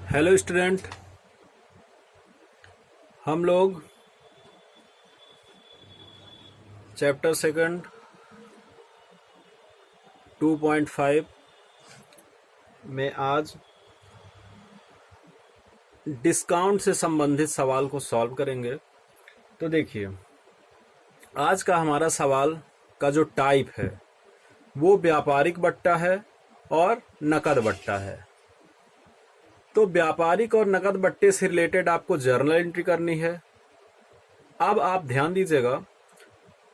Hello student, हम लोग chapter second 2.5 में आज डिस्काउंट से संबंधित सवाल को सॉल्व करेंगे। तो देखिए, आज का हमारा सवाल का जो टाइप है वो व्यापारिक बट्टा है और नकद बट्टा है। तो व्यापारिक और नकद बट्टे से रिलेटेड आपको जर्नल एंट्री करनी है। अब आप ध्यान दीजिएगा,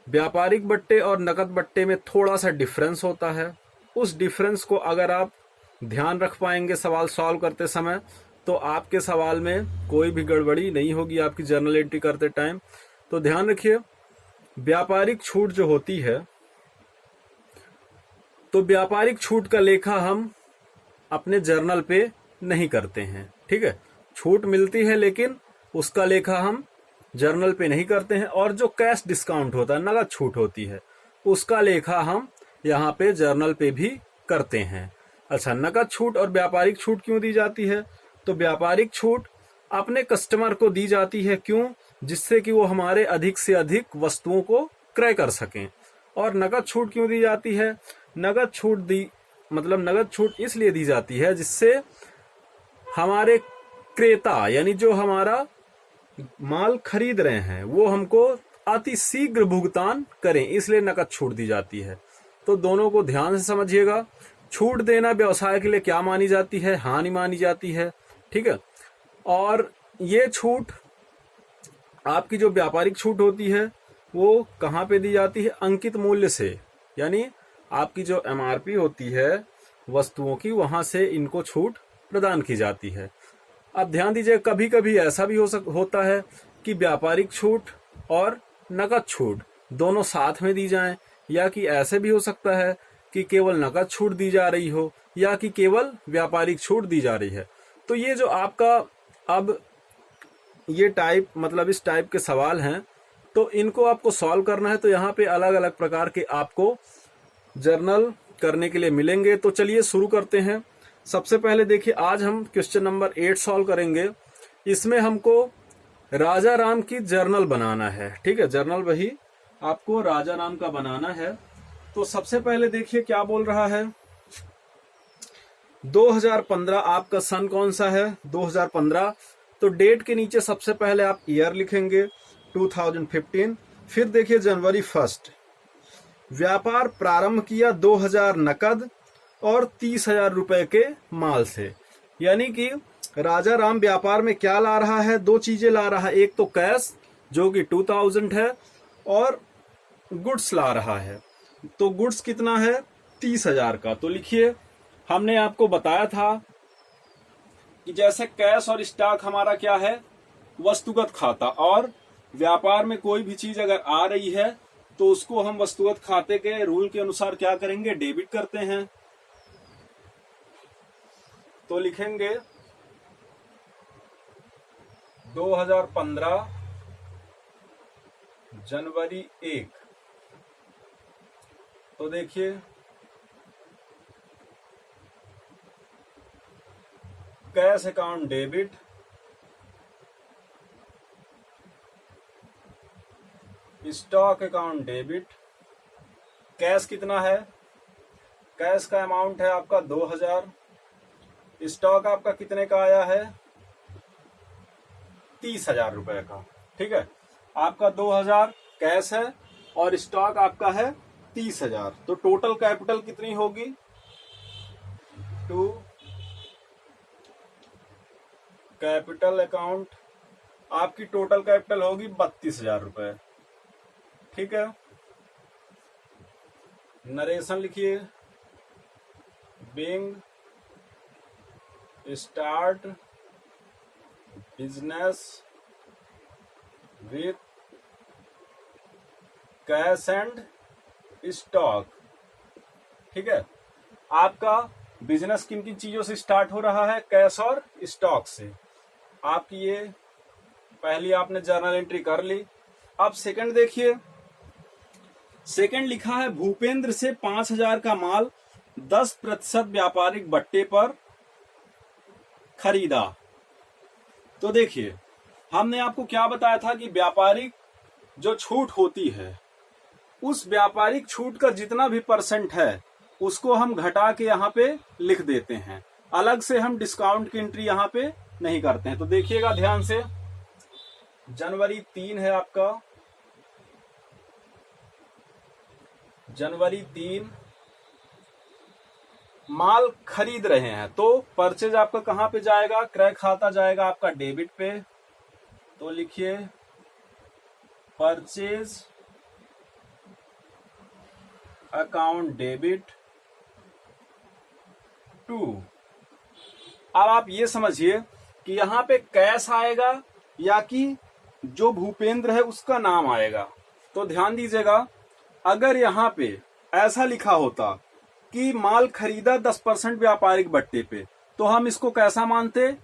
व्यापारिक बट्टे और नकद बट्टे में थोड़ा सा डिफरेंस होता है। उस डिफरेंस को अगर आप ध्यान रख पाएंगे सवाल सॉल्व करते समय, तो आपके सवाल में कोई भी गड़बड़ी नहीं होगी आपकी जर्नल एंट्री करते टाइम। तो ध्यान रखिए, व्यापारिक छूट जो होती है, तो व्यापारिक छूट का लेखा हम अपने जर्नल पे नहीं करते हैं। ठीक है, छूट मिलती है लेकिन उसका लेखा हम जर्नल पे नहीं करते हैं। और जो कैश डिस्काउंट होता है, नगद छूट होती है, उसका लेखा हम यहाँ पे जर्नल पे भी करते हैं। अच्छा, नगद छूट और व्यापारिक छूट क्यों दी जाती है? तो व्यापारिक छूट अपने कस्टमर को दी जाती है, क्यों? जिससे कि वो हमारे अधिक से अधिक वस्तुओं को क्रय कर सकें। और नगद छूट क्यों दी जाती है? नगद छूट इसलिए दी जाती है जिससे हमारे क्रेता यानी जो हमारा माल खरीद रहे हैं वो हमको अति शीघ्र भुगतान करें, इसलिए नकद छूट दी जाती है। तो दोनों को ध्यान से समझिएगा। छूट देना व्यवसाय के लिए क्या मानी जाती है? हानि मानी जाती है। ठीक है, और ये छूट आपकी जो व्यापारिक छूट होती है वो कहाँ पे दी जाती है? अंकित मूल्य से, यानी आपकी जो एमआरपी होती है वस्तुओं की, वहां से इनको छूट प्रदान की जाती है। अब ध्यान दीजिए, कभी कभी ऐसा भी होता है कि व्यापारिक छूट और नकद छूट दोनों साथ में दी जाएं, या कि ऐसे भी हो सकता है कि केवल नकद छूट दी जा रही हो या कि केवल व्यापारिक छूट दी जा रही है। तो ये जो आपका अब ये इस टाइप के सवाल हैं, तो इनको आपको सॉल्व करना है। तो यहाँ पे अलग अलग प्रकार के आपको जर्नल करने के लिए मिलेंगे। तो चलिए शुरू करते हैं। सबसे पहले देखिए, आज हम क्वेश्चन नंबर 8 सॉल्व करेंगे। इसमें हमको राजा राम की जर्नल बनाना है। ठीक है, जर्नल वही आपको राजा राम का बनाना है। तो सबसे पहले देखिए क्या बोल रहा है। 2015 आपका सन कौन सा है? 2015। तो डेट के नीचे सबसे पहले आप ईयर लिखेंगे 2015। फिर देखिए जनवरी 1, व्यापार प्रारंभ किया 2000 नकद और 30,000 रुपए के माल से। यानी कि राजा राम व्यापार में क्या ला रहा है? दो चीजें ला रहा है, एक तो कैश जो कि 2000 है, और गुड्स ला रहा है। तो गुड्स कितना है? 30,000 का। तो लिखिए, हमने आपको बताया था कि जैसे कैश और स्टॉक हमारा क्या है? वस्तुगत खाता। और व्यापार में कोई भी चीज अगर आ रही है तो उसको हम वस्तुगत खाते के रूल के अनुसार क्या करेंगे? डेबिट करते हैं। तो लिखेंगे 2015 जनवरी 1। तो देखिए, cash account debit, stock account debit. Cash कितना है? कैश का अमाउंट है आपका 2000। स्टॉक आपका कितने का आया है? 30,000 रुपए का। ठीक है, आपका 2000 कैश है और स्टॉक आपका है 30,000। तो टोटल कैपिटल कितनी होगी? टू कैपिटल अकाउंट आपकी टोटल कैपिटल होगी 32,000 रुपए। ठीक है, नरेशन लिखिए, being start business with cash and stock. ठीक है, आपका बिजनेस किन किन चीजों से स्टार्ट हो रहा है? कैश और स्टॉक से। आपकी ये पहली आपने जर्नल एंट्री कर ली। अब सेकंड देखिए, सेकंड लिखा है भूपेंद्र से 5,000 का माल 10% व्यापारिक बट्टे पर खरीदा। तो देखिए, हमने आपको क्या बताया था कि व्यापारिक जो छूट होती है, उस व्यापारिक छूट का जितना भी परसेंट है उसको हम घटा के यहाँ पे लिख देते हैं। अलग से हम डिस्काउंट की एंट्री यहाँ पे नहीं करते हैं। तो देखिएगा ध्यान से, जनवरी 3 है आपका, जनवरी 3 माल खरीद रहे हैं, तो परचेज आपका कहां पे जाएगा? क्रय खाता जाएगा आपका डेबिट पे। तो लिखिए परचेज अकाउंट डेबिट टू। अब आप ये समझिए कि यहां पे कैश आएगा या कि जो भूपेंद्र है उसका नाम आएगा। तो ध्यान दीजिएगा, अगर यहां पे ऐसा लिखा होता कि माल खरीदा 10% व्यापारिक बट्टे पे, तो हम इसको कैसा मानते?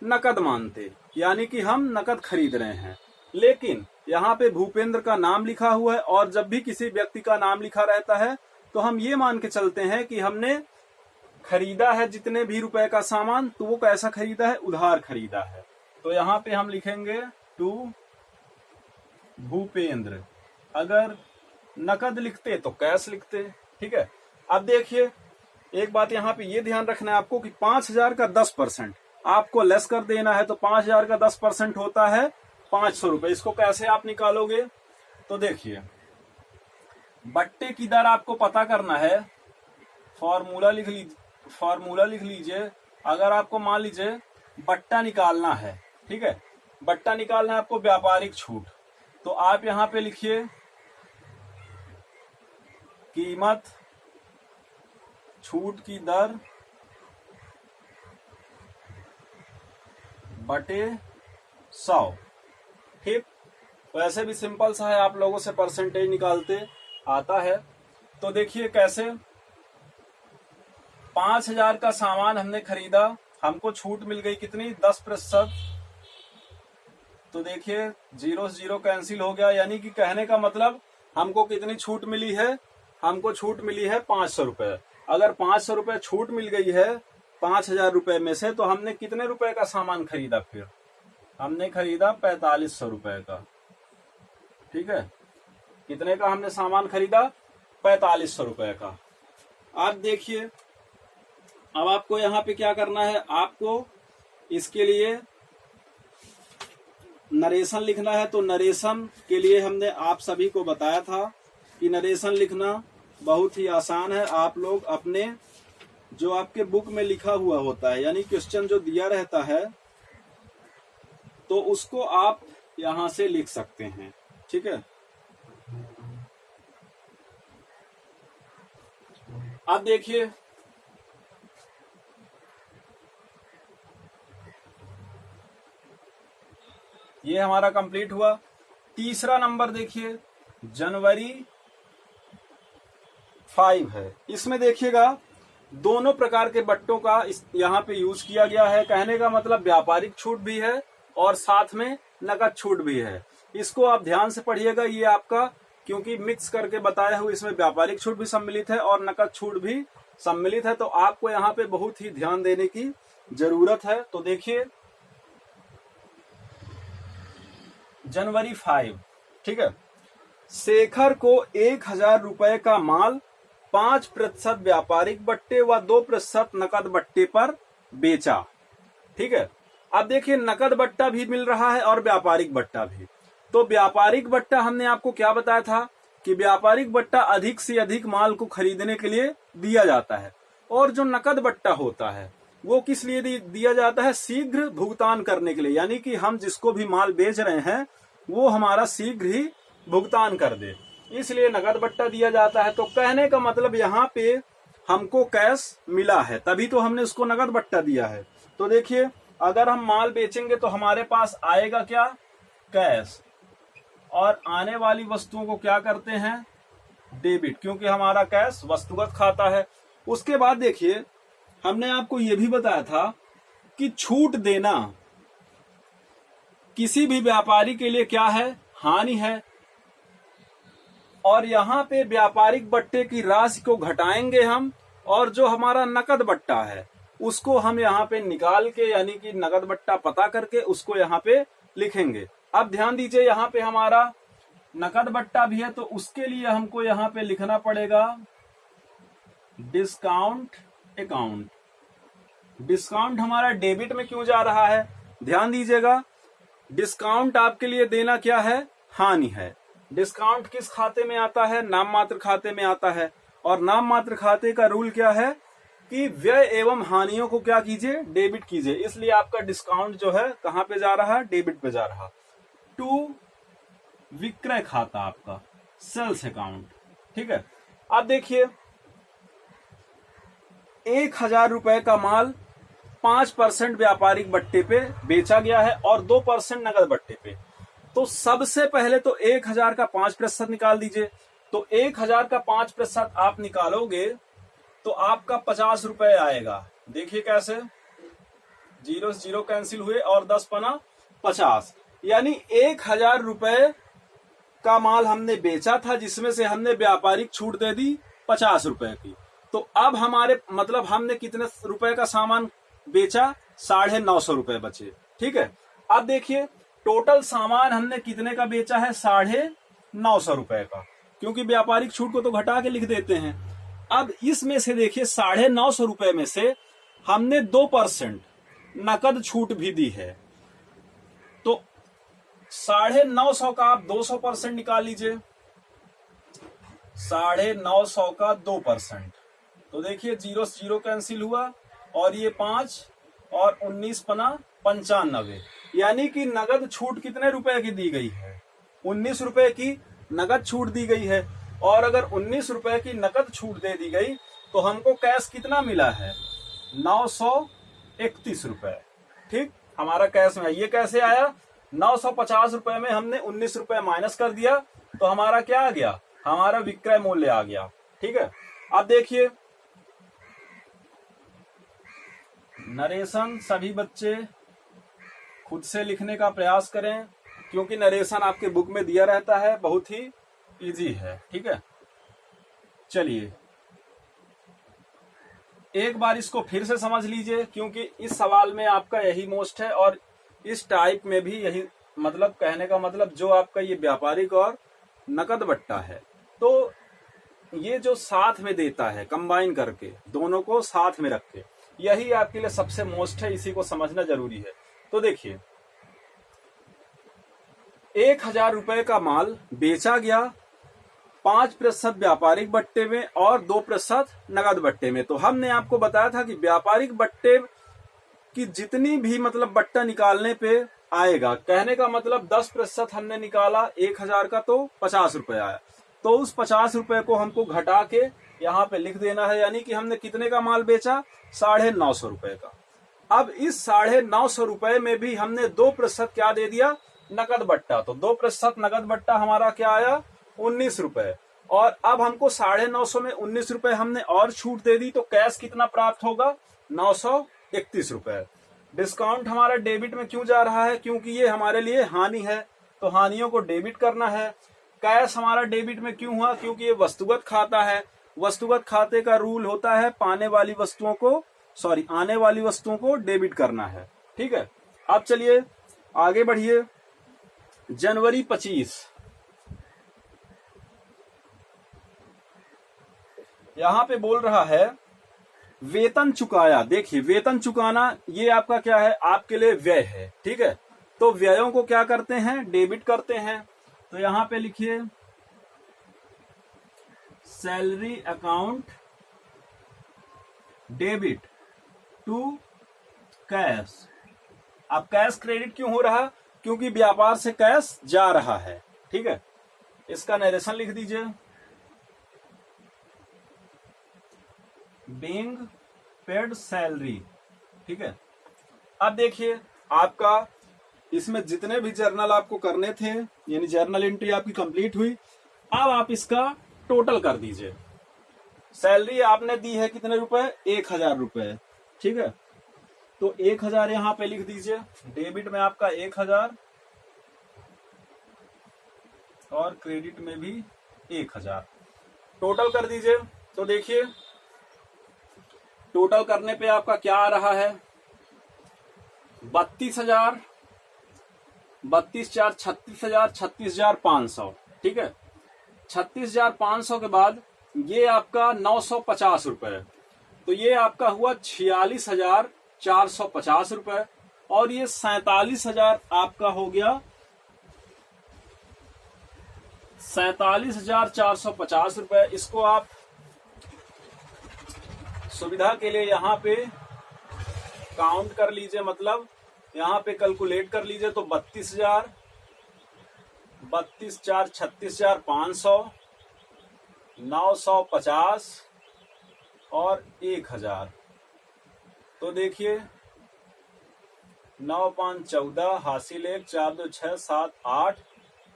नकद मानते, यानी कि हम नकद खरीद रहे हैं। लेकिन यहाँ पे भूपेंद्र का नाम लिखा हुआ है, और जब भी किसी व्यक्ति का नाम लिखा रहता है तो हम ये मान के चलते हैं कि हमने खरीदा है जितने भी रुपए का सामान, तो वो कैसा खरीदा है? उधार खरीदा है। तो यहाँ पे हम लिखेंगे टू भूपेंद्र। अगर नकद लिखते तो कैश लिखते, ठीक है। अब देखिए, एक बात यहाँ पे ये ध्यान रखना है आपको कि 5,000 का 10% आपको लेस कर देना है। तो 5,000 का 10% होता है 500 रुपए। इसको कैसे आप निकालोगे? तो देखिए, बट्टे की दर आपको पता करना है। फॉर्मूला लिख लीजिए। अगर आपको मान लीजिए बट्टा निकालना है, ठीक है, बट्टा निकालना है आपको व्यापारिक छूट, तो आप यहां पे लिखिए कीमत छूट की दर बटे 100। ठीक, वैसे भी सिंपल सा है, आप लोगों से परसेंटेज निकालते आता है। तो देखिए कैसे, 5,000 का सामान हमने खरीदा, हमको छूट मिल गई कितनी? 10%। तो देखिए 0 से 0 कैंसिल हो गया, यानी कि कहने का मतलब हमको कितनी छूट मिली है? हमको छूट मिली है 500 रुपए। अगर 500 रुपए छूट मिल गई है 5,000 रुपए में से, तो हमने कितने रुपए का सामान खरीदा? फिर हमने खरीदा 4500 रुपए का, ठीक है। कितने का हमने सामान खरीदा? 4500 रुपए का। आप देखिए, अब आपको यहाँ पे क्या करना है? आपको इसके लिए नरेशन लिखना है। तो नरेशन के लिए हमने आप सभी को बताया था कि नरेशन लिखना बहुत ही आसान है। आप लोग अपने जो आपके बुक में लिखा हुआ होता है, यानी क्वेश्चन जो दिया रहता है, तो उसको आप यहां से लिख सकते हैं, ठीक है। अब देखिए, ये हमारा कंप्लीट हुआ। तीसरा नंबर देखिए, जनवरी 5 है। इसमें देखिएगा दोनों प्रकार के बट्टों का यहाँ पे यूज किया गया है। कहने का मतलब व्यापारिक छूट भी है और साथ में नकद छूट भी है। इसको आप ध्यान से पढ़िएगा। ये आपका क्योंकि मिक्स करके बताया हुआ, इसमें व्यापारिक छूट भी सम्मिलित है और नकद छूट भी सम्मिलित है। तो आपको यहाँ पे बहुत ही ध्यान देने की जरूरत है। तो देखिए, जनवरी 5, ठीक है। शेखर को 1,000 रुपए का माल 5% व्यापारिक बट्टे व 2% नकद बट्टे पर बेचा, ठीक है। अब देखिए, नकद बट्टा भी मिल रहा है और व्यापारिक बट्टा भी। तो व्यापारिक बट्टा हमने आपको क्या बताया था कि व्यापारिक बट्टा अधिक से अधिक माल को खरीदने के लिए दिया जाता है, और जो नकद बट्टा होता है वो किस लिए दिया जाता है? शीघ्र भुगतान करने के लिए, यानी कि हम जिसको भी माल बेच रहे हैं वो हमारा शीघ्र ही भुगतान कर दे, इसलिए नकद बट्टा दिया जाता है। तो कहने का मतलब यहाँ पे हमको कैश मिला है, तभी तो हमने उसको नकद बट्टा दिया है। तो देखिए, अगर हम माल बेचेंगे तो हमारे पास आएगा क्या? कैश। और आने वाली वस्तुओं को क्या करते हैं? डेबिट, क्योंकि हमारा कैश वस्तुगत खाता है। उसके बाद देखिए, हमने आपको यह भी बताया था कि छूट देना किसी भी व्यापारी के लिए क्या है? हानि है। और यहाँ पे व्यापारिक बट्टे की राशि को घटाएंगे हम, और जो हमारा नकद बट्टा है उसको हम यहाँ पे निकाल के यानी कि नगद बट्टा पता करके उसको यहाँ पे लिखेंगे। अब ध्यान दीजिए यहाँ पे हमारा नकद बट्टा भी है, तो उसके लिए हमको यहाँ पे लिखना पड़ेगा डिस्काउंट अकाउंट। डिस्काउंट हमारा डेबिट में क्यों जा रहा है, ध्यान दीजिएगा। डिस्काउंट आपके लिए देना क्या है, हानि है। डिस्काउंट किस खाते में आता है, नाम मात्र खाते में आता है। और नाम मात्र खाते का रूल क्या है कि व्यय एवं हानियों को क्या कीजिए, डेबिट कीजिए। इसलिए आपका डिस्काउंट जो है कहां पे जा रहा है, डेबिट पे जा रहा। टू विक्रय खाता आपका सेल्स अकाउंट, ठीक है। अब देखिए 1000 रुपए का माल 5% व्यापारिक बट्टे पे बेचा गया है और 2% नगद बट्टे पे। तो सबसे पहले तो 1000 का 5% निकाल दीजिए। तो 1000 का 5% आप निकालोगे तो आपका 50 रुपए आएगा। देखिए कैसे, 0 से 0 कैंसिल हुए और 10 पना 50, यानी 1000 रुपए का माल हमने बेचा था जिसमें से हमने व्यापारिक छूट दे दी 50 रुपए की। तो अब हमारे मतलब हमने कितने रुपए का सामान बेचा, 950 रुपए बचे, ठीक है। अब देखिए टोटल सामान हमने कितने का बेचा है, 950 रुपए का, क्योंकि व्यापारिक छूट को तो घटा के लिख देते हैं। अब इसमें से देखिए 950 रुपए में से हमने 2% नकद छूट भी दी है। तो 950 का आप 200% निकाल लीजिए। 950 का 2%, तो देखिए 0 से 0 कैंसिल हुआ और ये 5 और 19 पना 95, यानी कि नगद छूट कितने रुपए की दी गई है, 19 रुपए की नगद छूट दी गई है। और अगर 19 रुपए की नकद छूट दे दी गई तो हमको कैश कितना मिला है, 931 रुपए, ठीक। हमारा कैश में ये कैसे आया, 950 रुपए में हमने 19 रुपए माइनस कर दिया तो हमारा क्या आ गया, हमारा विक्रय मूल्य आ गया, ठीक है। अब देखिए नरेशन सभी बच्चे खुद से लिखने का प्रयास करें, क्योंकि नरेशन आपके बुक में दिया रहता है, बहुत ही इजी है, ठीक है। चलिए एक बार इसको फिर से समझ लीजिए, क्योंकि इस सवाल में आपका यही मोस्ट है और इस टाइप में भी यही, मतलब कहने का मतलब जो आपका ये व्यापारिक और नकद बट्टा है, तो ये जो साथ में देता है कंबाइन करके, दोनों को साथ में रख के, यही आपके लिए सबसे मोस्ट है, इसी को समझना जरूरी है। तो देखिए 1000 रुपए का माल बेचा गया 5% व्यापारिक बट्टे में और 2% नगद बट्टे में। तो हमने आपको बताया था कि व्यापारिक बट्टे की जितनी भी मतलब बट्टा निकालने पे आएगा, कहने का मतलब 10% हमने निकाला 1000 का तो 50 रुपए आया, तो उस 50 रुपए को हमको घटा के यहाँ पे लिख देना है, यानी कि हमने कितने का माल बेचा, 950 रुपए का। अब इस 950 रुपए में भी हमने 2% क्या दे दिया, नकद बट्टा। तो 2% नकद बट्टा हमारा क्या आया, 19 रुपए। और अब हमको 950 में 19 रुपए हमने और छूट दे दी, तो कैश कितना प्राप्त होगा, 931 रुपए। डिस्काउंट हमारा डेबिट में क्यों जा रहा है, क्योंकि ये हमारे लिए हानि है, तो हानियों को डेबिट करना है। कैश हमारा डेबिट में क्यों हुआ, क्योंकि ये वस्तुगत खाता है। वस्तुगत खाते का रूल होता है आने वाली वस्तुओं को डेबिट करना है, ठीक है। अब चलिए आगे बढ़िए। जनवरी 25, यहां पे बोल रहा है वेतन चुकाया। देखिए वेतन चुकाना ये आपका क्या है, आपके लिए व्यय है, ठीक है। तो व्ययों को क्या करते हैं, डेबिट करते हैं। तो यहां पे लिखिए salary account debit to cash. अब कैश क्रेडिट क्यों हो रहा, क्योंकि व्यापार से कैश जा रहा है, ठीक है। इसका नरेशन लिख दीजिए, बीइंग पेड सैलरी, ठीक है। अब देखिए आपका इसमें जितने भी जर्नल आपको करने थे, यानी जर्नल एंट्री आपकी कंप्लीट हुई। अब आप इसका टोटल कर दीजिए। सैलरी आपने दी है कितने रुपए, 1000 रुपए, ठीक है। तो 1000 यहां पे लिख दीजिए, डेबिट में आपका 1000 और क्रेडिट में भी 1000, टोटल कर दीजिए। तो देखिए टोटल करने पे आपका क्या आ रहा है, 32,000, 32,400, 36,000, 36,500, ठीक है। 36,500 के बाद ये आपका 950 रुपए, तो ये आपका हुआ 46,450 रुपए, और ये 47,000 आपका हो गया 47,450 रुपए। इसको आप सुविधा के लिए यहाँ पे काउंट कर लीजिए, मतलब यहाँ पे कैलकुलेट कर लीजिए, तो 32,000, 32,400, 36,500, 950 और 1,000। तो देखिए 9 5 14 हासिल 1 4 2 6 7 8,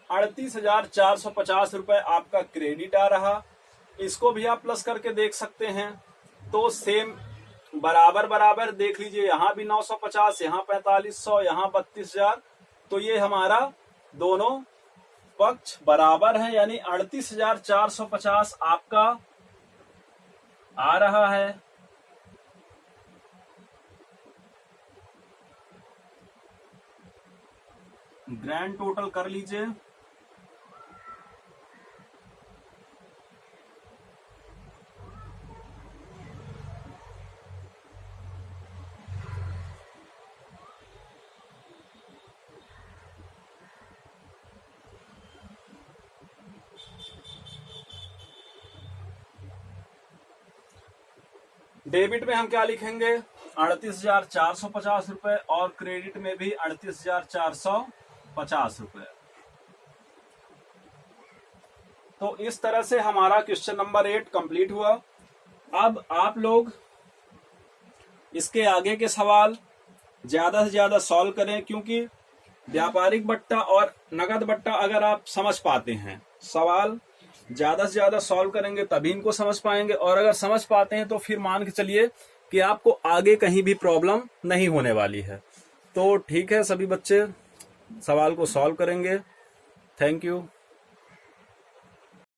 38,450 रुपए आपका क्रेडिट आ रहा। इसको भी आप प्लस करके देख सकते हैं, तो सेम बराबर बराबर देख लीजिए, यहाँ भी 950, यहाँ 4500, यहाँ 32,000, तो ये हमारा दोनों पक्ष बराबर है, यानी 38,450 आपका आ रहा है। ग्रैंड टोटल कर लीजिए, डेबिट में हम क्या लिखेंगे, 38,450 रुपए, और क्रेडिट में भी 38,450 रुपए। तो इस तरह से हमारा क्वेश्चन नंबर 8 कंप्लीट हुआ। अब आप लोग इसके आगे के सवाल ज्यादा से ज्यादा सॉल्व करें, क्योंकि व्यापारिक बट्टा और नगद बट्टा अगर आप समझ पाते हैं, सवाल ज्यादा से ज्यादा सॉल्व करेंगे तभी इनको समझ पाएंगे, और अगर समझ पाते हैं तो फिर मान के चलिए कि आपको आगे कहीं भी प्रॉब्लम नहीं होने वाली है। तो ठीक है, सभी बच्चे सवाल को सॉल्व करेंगे। Thank you.